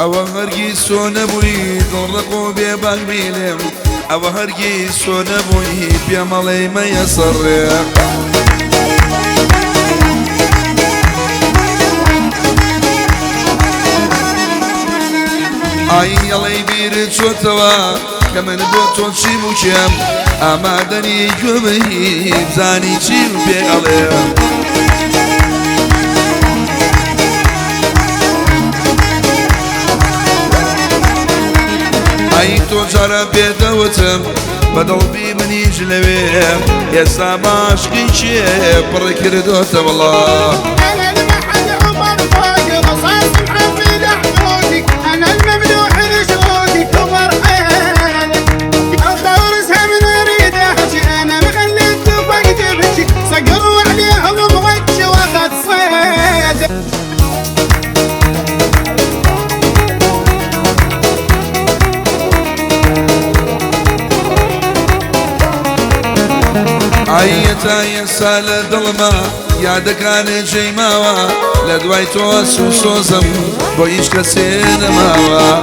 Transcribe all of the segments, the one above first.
او هرگی سونبوی دورقو بيبان بيلم او هرگی سونبوی بيمالي ما يسرق اي يلي بير شوتوا كمن بوتو شي بوشم اما دني جوبي بزاني شي بيالم اي تو جرى بيدوتم بدل بي مني جلويم يا سما عشقي شي بركردوت والله انا المحل عمر فوق رصاص محفل حدودي انا الممدوح لشهودي كبر حيالك اخورسها من اريد احكي انا مخليت فقد بحكي صقروا عليهم بغش واخذ صيد عيتا يسال ظلمه يا دكان جيماوا لدواي توس وسوزم بويش كسين ماوا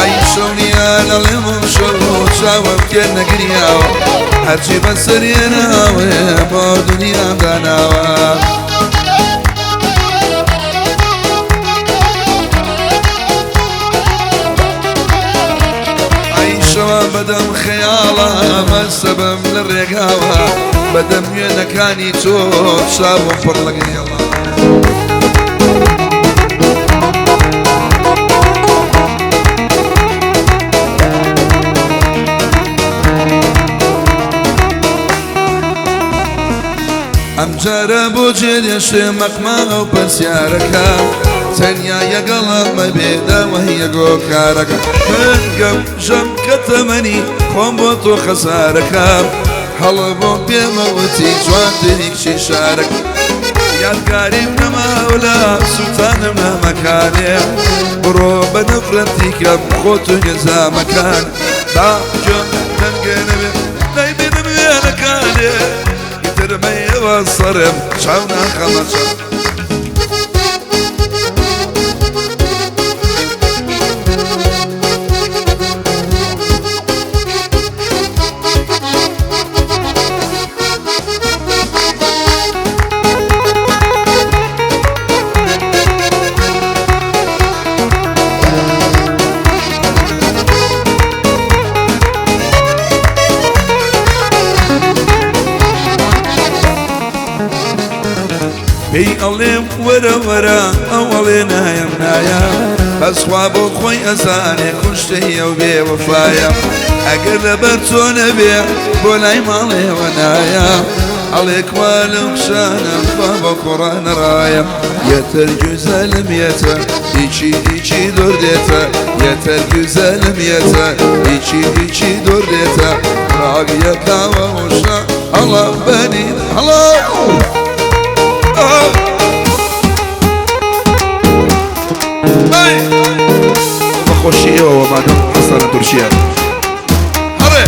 اي شوني انا لمشو شاوم كنا قرياوا هرشي بسرينا وبو دنيا داناوا بدم خياله ما السبب للرقاوة بدم ينكاني توب شاب وفرلقني الله ام جربو جيل مقمع وبسيارك تنيا يا قلب ما بيدا وهي جو كارك من جم كتمني خنبط وخسارك هلبو بموتي جوانتنيك شي شارك يا الكريم نماولا سلطان من مكاني برو بنفرتك بخوت جزا مكان دا جم تنقنبي نايبين بيانكاني يترمي والصرم شعونا خمسة هي ألم ورا ورا أولنا يمنايا بس خوابو خوي أزاني كشتي وبي وفايا أقرب برتون بي بولاي مالي ونايا عليك والك شانم بابا قران رايا يتر güzelim yeter içi dur yeter yeter güzelim yeter içi dur yeter bırak yakama hoşuna Allah beni Allah بخشيه وبعدين حصل ترشيه هري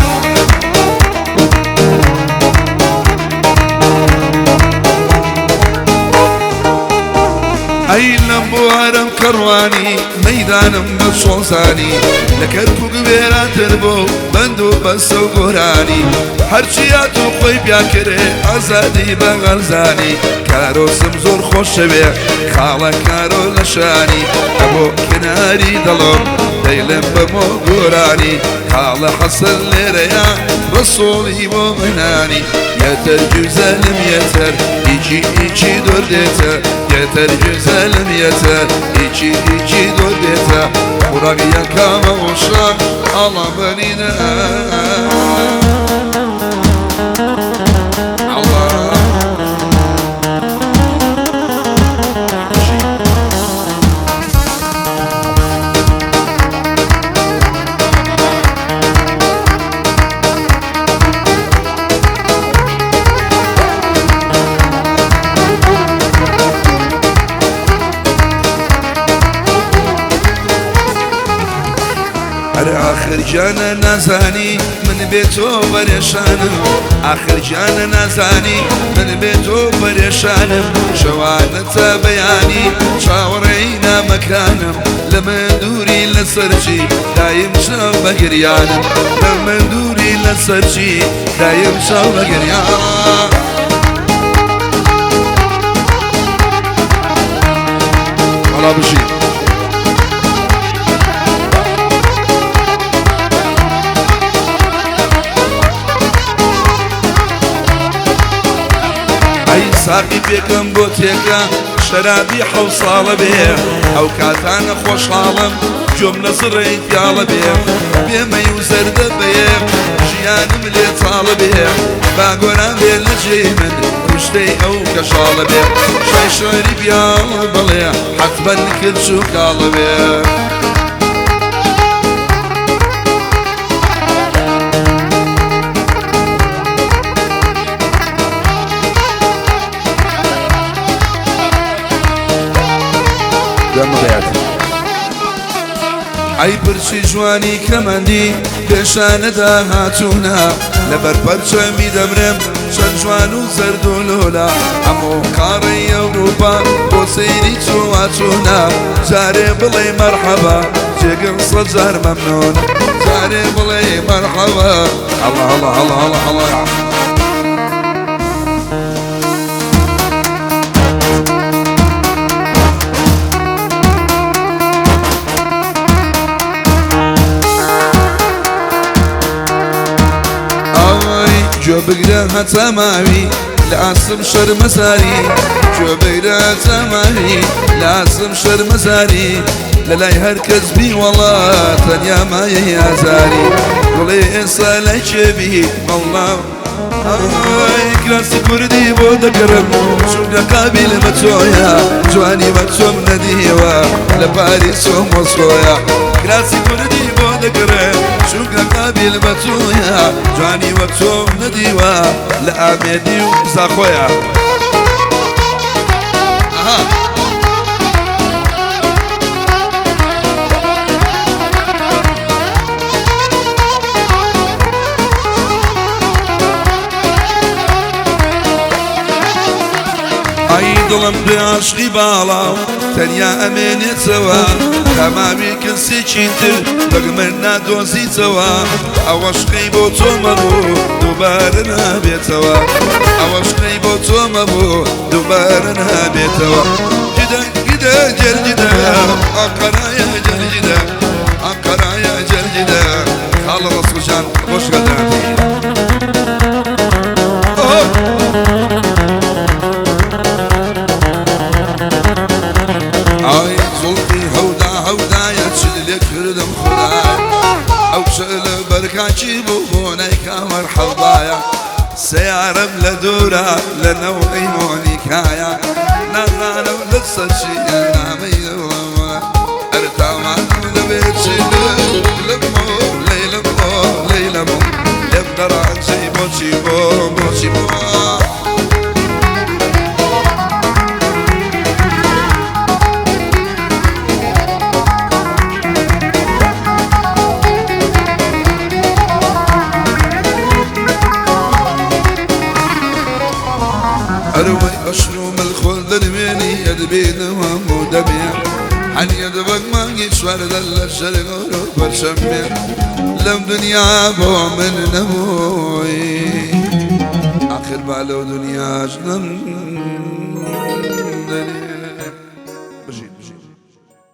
اي لمبو هرم كرواني ميدانم بصوصاني لكركو قبيرا تربو بندو بسو قراني هرچياتو خوي بياكري ازادي بغرزاني كارو سمزور خوش بي خالا كارو لشاني ابو كناري دلوم ديلم بمو قراني خالا حسن ليريا رسولي ومناني yeter güzelim yeter içi dur yeter yeter güzelim yeter içi dur yeter bırak yakama uşak ala beni de جانا نازاني من بيتو بريشانم آخر جانا نازاني من بيتو بريشانم شوانتا بياني شاورينا مكانم لما دوري لسرجي دايم شو بقريانم لما دوري لسرجي دايم شو بقريانم والله بشي ساقي بيكم بوتيكا شرابي حوصالة بيه أو كاتانا خوشحالم جملة صريت يالا بيه بيما يوزرد بيه جيانم لي طالبيه باقونا بيه لجيمن كشتي أو كشالة بيه شاي شعري بيالا بليه حتما كل شو كالبيه ئەی پرچی جوانی کەمەندی پێشانەدا هاتوونە لەبەر پەرچەمی دەبرم چەند جوان و زەرد و لۆلا هەموو قاڕی ئەوروپا بۆ سەیری چووهاتوونە جارێ بڵێ مەرحەبا جێگم سەد جار مەمنۆن جارێ بڵێ مەرحەبا هەڵا هەڵا هەڵا هەڵا هەڵا جو بقرا هتا ماوي لاسم شر مساري جو بقرا هتا ماوي لاسم شر مساري للاي هركز بي والله تنيا ما يازاري قولي انسى لك بي والله كراسي كردي بود كرم شو قابل متويا جواني مكتوم نديوا لباريس وموسكويا كراسي كردي بود كرم شو قابل متويا جواني مكتوم نديوا لأميدي وزاخويا دڵم بعشقی باڵاو تەنیا ئەمێنێتەوە تەمامی کەسی چینتر لەگە من نادۆزیتەوە ئەوەشقەی بۆ تۆمە بوو دووبارە نابێتەوە ئەوەشقەی بۆ تۆمە بوو دووبارە نابێتەوە گیدە گیدە جەرگیدە ئەنقەرایە جەرگیدە ئەنقەرایە جەرگیدە خاڵە ڕەسوولجان خۆش گەداتی ئای زوڵقی هەودا هەودایە چل لێ کردم خودای ئەو چل بەرکاکی بوو بۆنەی کامەر حەڵدایە سیارم لە دوورە لە نەوەی مۆنیکایە نازانم لە سەرچیە نامەی دڵەوە ئەرتامان دەبێت چی لەمۆ لەیلەمۆ لەیلەمۆ لێم دەڕانچەی بۆچی بۆ بۆچی بۆ أروي أشروم الخلد الميني يدبين ومودمية عن يدبك ما يشوار دل الشرق وروبر شمية لم دنيا بو من نبوي آخر بالو دنيا جنم